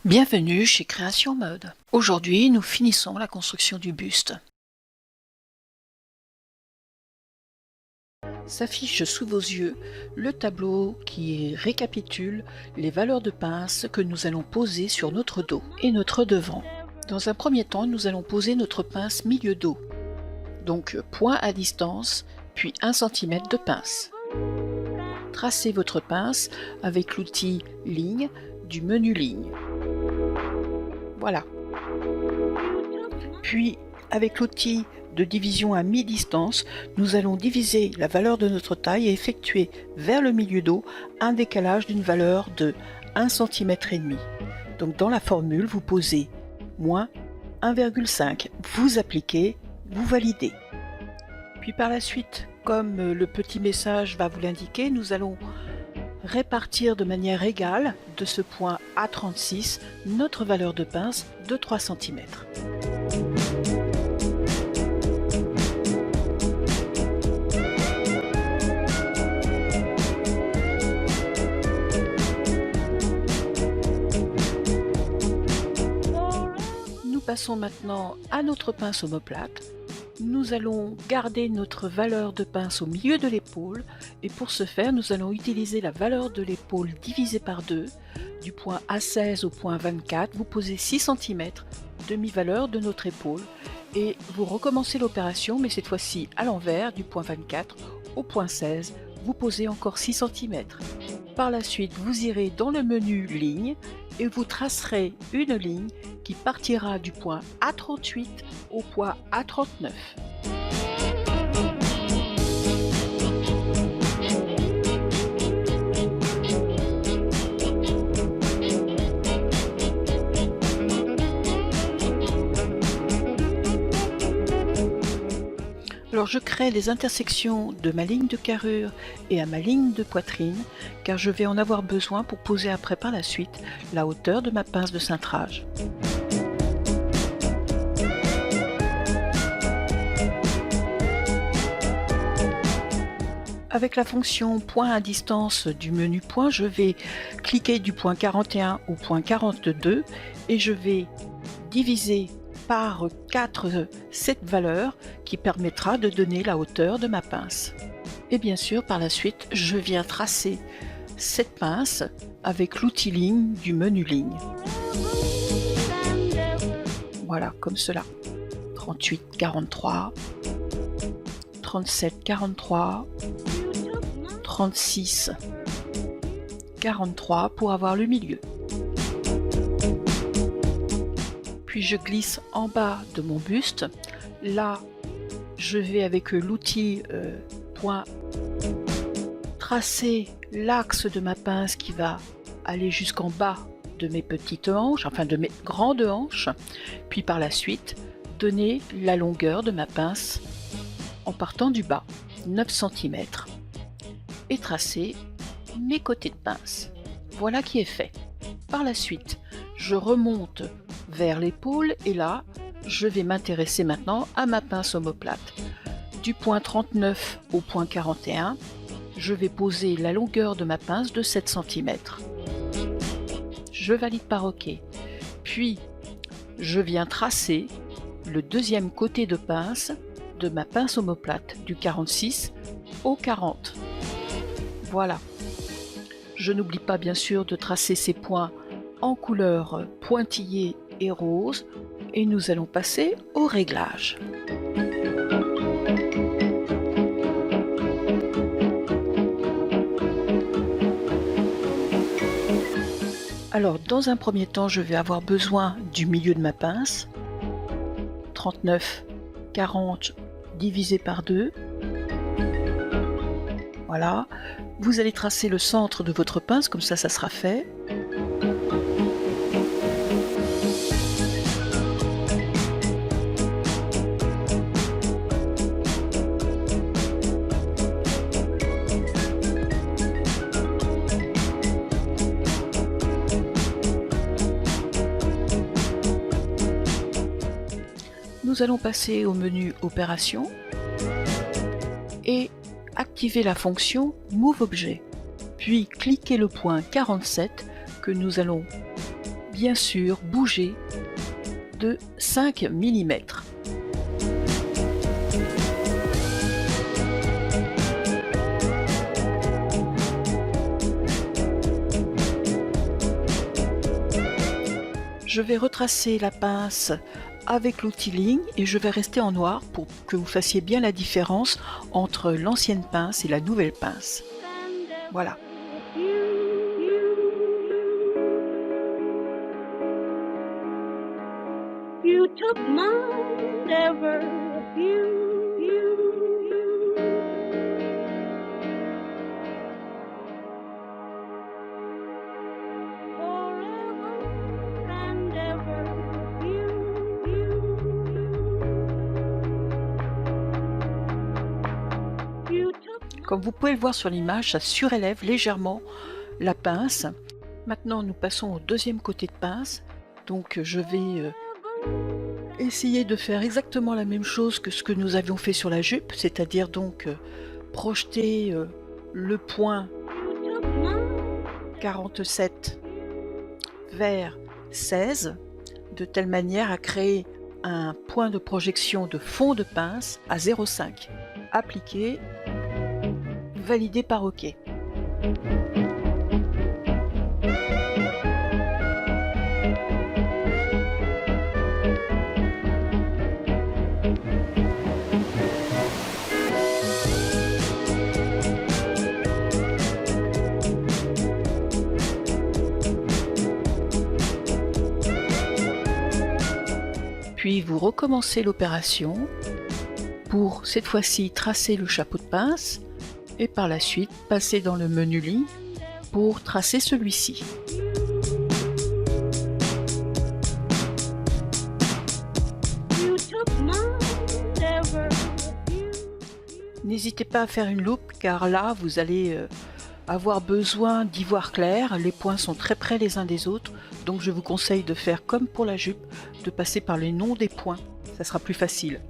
Bienvenue chez Création Mode. Aujourd'hui, nous finissons la construction du buste. S'affiche sous vos yeux le tableau qui récapitule les valeurs de pince que nous allons poser sur notre dos et notre devant. Dans un premier temps, nous allons poser notre pince milieu dos. Donc point à distance, puis 1 cm de pince. Tracez votre pince avec l'outil ligne du menu ligne. Voilà. Puis, avec l'outil de division à mi-distance, nous allons diviser la valeur de notre taille et effectuer vers le milieu dos un décalage d'une valeur de 1,5 cm. Donc dans la formule, vous posez moins 1,5. Vous appliquez, vous validez. Puis par la suite, comme le petit message va vous l'indiquer, nous allons répartir de manière égale de ce point A36 notre valeur de pince de 3 cm. Nous passons maintenant à notre pince omoplate. Nous allons garder notre valeur de pince au milieu de l'épaule et pour ce faire nous allons utiliser la valeur de l'épaule divisée par 2 du point A16 au point 24. Vous posez 6 cm, demi-valeur de notre épaule et vous recommencez l'opération mais cette fois-ci à l'envers du point 24 au point 16. Vous posez encore 6 cm. Par la suite vous irez dans le menu ligne et vous tracerez une ligne qui partira du point A38 au point A39. Alors je crée les intersections de ma ligne de carrure et à ma ligne de poitrine car je vais en avoir besoin pour poser après par la suite la hauteur de ma pince de cintrage. Avec la fonction point à distance du menu point, je vais cliquer du point 41 au point 42 et je vais diviser par 4 cette valeur qui permettra de donner la hauteur de ma pince. Et bien sûr, par la suite, je viens tracer cette pince avec l'outil ligne du menu ligne. Voilà, comme cela. 38, 43, 37, 43, 36, 43 pour avoir le milieu. Puis je glisse en bas de mon buste. Là, je vais avec l'outil point tracer l'axe de ma pince qui va aller jusqu'en bas de mes petites hanches, enfin de mes grandes hanches. Puis par la suite, donner la longueur de ma pince en partant du bas, 9 cm. Et tracer mes côtés de pince. Voilà qui est fait. Par la suite, je remonte vers l'épaule et là, je vais m'intéresser maintenant à ma pince omoplate. Du point 39 au point 41, je vais poser la longueur de ma pince de 7 cm. Je valide par OK. Puis, je viens tracer le deuxième côté de pince de ma pince omoplate du 46 au 40. Voilà. Je n'oublie pas bien sûr de tracer ces points en couleur pointillée et rose et nous allons passer au réglage. Alors dans un premier temps je vais avoir besoin du milieu de ma pince, 39, 40 divisé par 2. Voilà, vous allez tracer le centre de votre pince, comme ça sera fait. Nous allons passer au menu Opération et activer la fonction Move Objet. Puis cliquez le point 47 que nous allons bien sûr bouger de 5 mm. Je vais retracer la pince avec l'outil ligne et je vais rester en noir pour que vous fassiez bien la différence entre l'ancienne pince et la nouvelle pince. Voilà. You took my never Comme vous pouvez le voir sur l'image, ça surélève légèrement la pince. Maintenant, nous passons au deuxième côté de pince. Donc, je vais essayer de faire exactement la même chose que ce que nous avions fait sur la jupe, c'est-à-dire donc projeter le point 47 vers 16, de telle manière à créer un point de projection de fond de pince à 0,5. Appliquer, validé par OK. Puis vous recommencez l'opération pour cette fois-ci tracer le chapeau de pince et par la suite passer dans le menu ligne pour tracer celui-ci. N'hésitez pas à faire une loupe car là vous allez avoir besoin d'y voir clair. Les points sont très près les uns des autres, donc je vous conseille de faire comme pour la jupe, de passer par les noms des points, ça sera plus facile.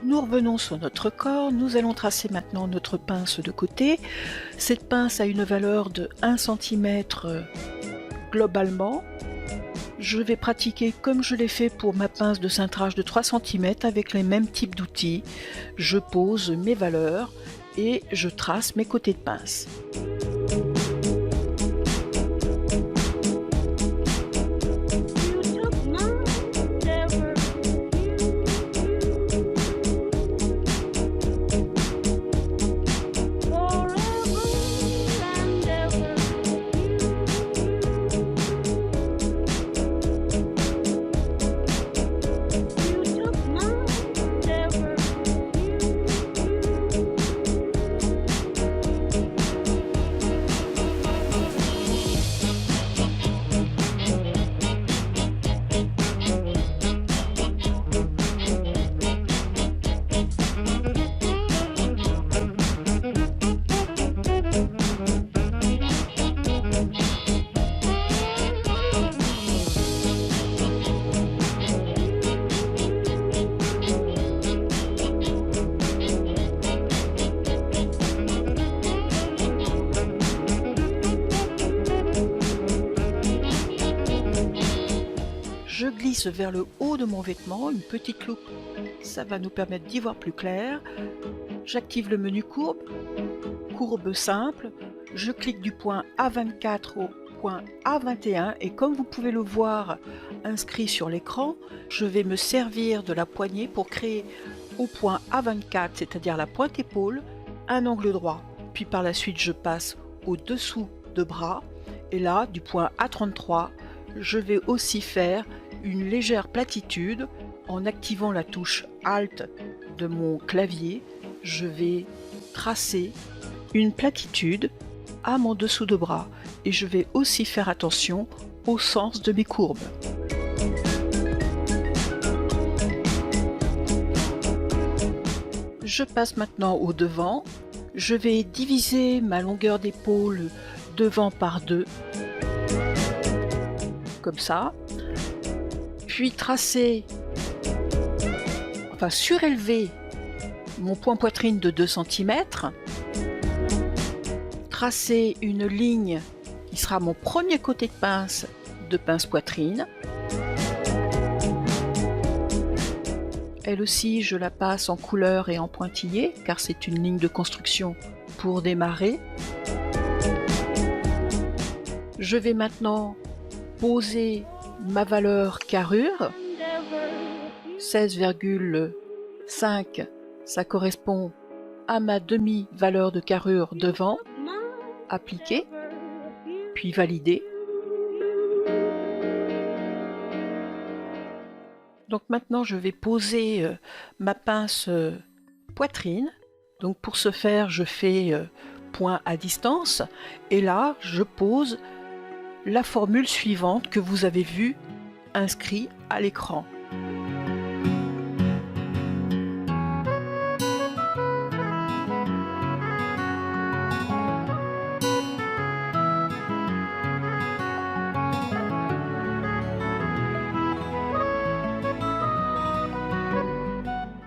Nous revenons sur notre corps, nous allons tracer maintenant notre pince de côté. Cette pince a une valeur de 1 cm globalement. Je vais pratiquer comme je l'ai fait pour ma pince de cintrage de 3 cm avec les mêmes types d'outils. Je pose mes valeurs et je trace mes côtés de pince. Je glisse vers le haut de mon vêtement, une petite loupe, ça va nous permettre d'y voir plus clair. J'active le menu courbe, courbe simple, je clique du point A24 au point A21 et comme vous pouvez le voir inscrit sur l'écran, je vais me servir de la poignée pour créer au point A24, c'est-à-dire la pointe épaule, un angle droit. Puis par la suite je passe au dessous de bras Et là, du point A33, je vais aussi faire une légère platitude en activant la touche Alt de mon clavier. Je vais tracer une platitude à mon dessous de bras et je vais aussi faire attention au sens de mes courbes. Je passe maintenant au devant. Je vais diviser ma longueur d'épaule devant par 2, comme ça, puis tracer, enfin surélever mon point poitrine de 2 cm, tracer une ligne qui sera mon premier côté de pince poitrine. Elle aussi, je la passe en couleur et en pointillé, car c'est une ligne de construction pour démarrer. Je vais maintenant poser ma valeur carrure. 16,5, ça correspond à ma demi-valeur de carrure devant. Appliquer, puis valider. Donc maintenant je vais poser ma pince poitrine. Donc pour ce faire je fais point à distance et là je pose la formule suivante que vous avez vue inscrite à l'écran.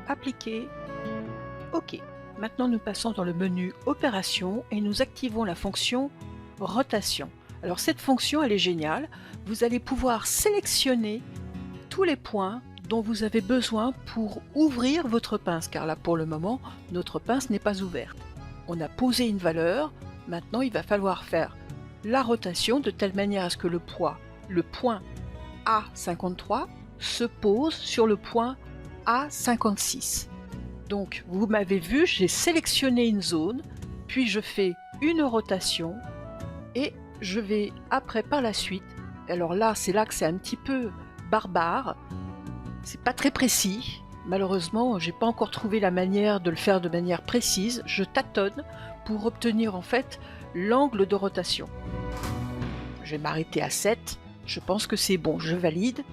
Appliquer. OK. Maintenant nous passons dans le menu Opération et nous activons la fonction Rotation. Alors cette fonction elle est géniale. Vous allez pouvoir sélectionner tous les points dont vous avez besoin pour ouvrir votre pince, car là pour le moment notre pince n'est pas ouverte. On a posé une valeur, maintenant il va falloir faire la rotation de telle manière à ce que le point A53 se pose sur le point A56. Donc vous m'avez vu, j'ai sélectionné une zone, puis je fais une rotation et je vais après par la suite, alors là c'est là que c'est un petit peu barbare, c'est pas très précis, malheureusement j'ai pas encore trouvé la manière de le faire de manière précise, je tâtonne pour obtenir en fait l'angle de rotation. Je vais m'arrêter à 7, je pense que c'est bon, je valide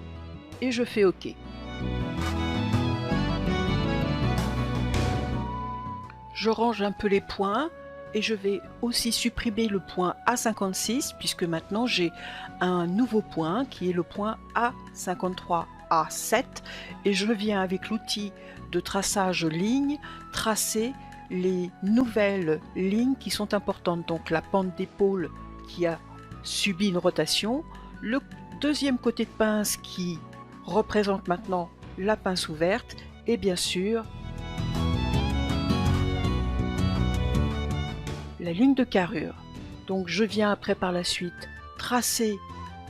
et je fais OK. Je range un peu les points et je vais aussi supprimer le point A56 puisque maintenant j'ai un nouveau point qui est le point A53A7 et je viens avec l'outil de traçage ligne tracer les nouvelles lignes qui sont importantes. Donc la pente d'épaule qui a subi une rotation, le deuxième côté de pince qui représente maintenant la pince ouverte et bien sûr la ligne de carrure. Donc je viens après par la suite tracer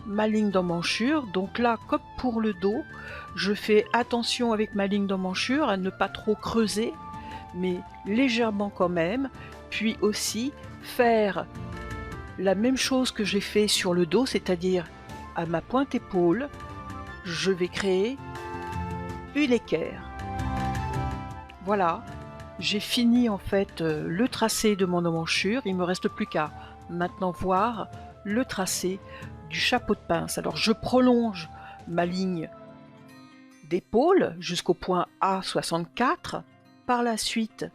ma ligne d'emmanchure. Donc là, comme pour le dos, je fais attention avec ma ligne d'emmanchure à ne pas trop creuser, mais légèrement quand même. Puis aussi faire la même chose que j'ai fait sur le dos, c'est-à-dire à ma pointe épaule, je vais créer une équerre. Voilà. J'ai fini en fait le tracé de mon emmanchure, il me reste plus qu'à maintenant voir le tracé du chapeau de pince. Alors je prolonge ma ligne d'épaule jusqu'au point A64. Par la suite,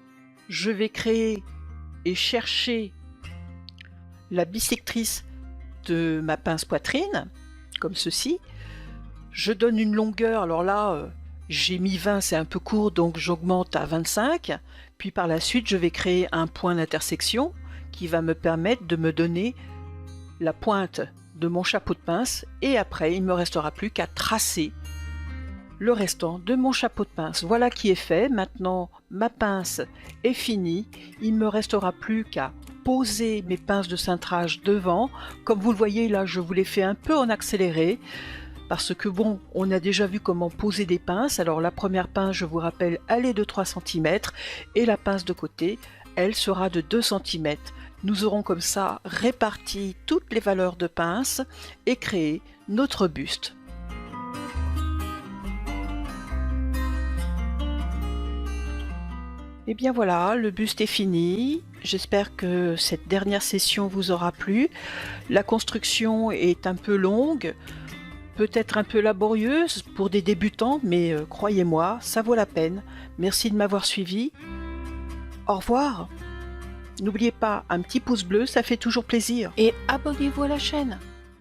je vais créer et chercher la bissectrice de ma pince poitrine, comme ceci. Je donne une longueur, alors là j'ai mis 20, c'est un peu court, donc j'augmente à 25. Puis par la suite, je vais créer un point d'intersection qui va me permettre de me donner la pointe de mon chapeau de pince. Et après, il ne me restera plus qu'à tracer le restant de mon chapeau de pince. Voilà qui est fait. Maintenant, ma pince est finie. Il ne me restera plus qu'à poser mes pinces de cintrage devant. Comme vous le voyez, là, je vous l'ai fait un peu en accéléré. Parce que bon, on a déjà vu comment poser des pinces. Alors la première pince, je vous rappelle, elle est de 3 cm et la pince de côté, elle sera de 2 cm. Nous aurons comme ça réparti toutes les valeurs de pince et créé notre buste. Et bien voilà, le buste est fini. J'espère que cette dernière session vous aura plu. La construction est un peu longue, peut-être un peu laborieuse pour des débutants, mais croyez-moi, ça vaut la peine. Merci de m'avoir suivi. Au revoir. N'oubliez pas, un petit pouce bleu, ça fait toujours plaisir. Et abonnez-vous à la chaîne.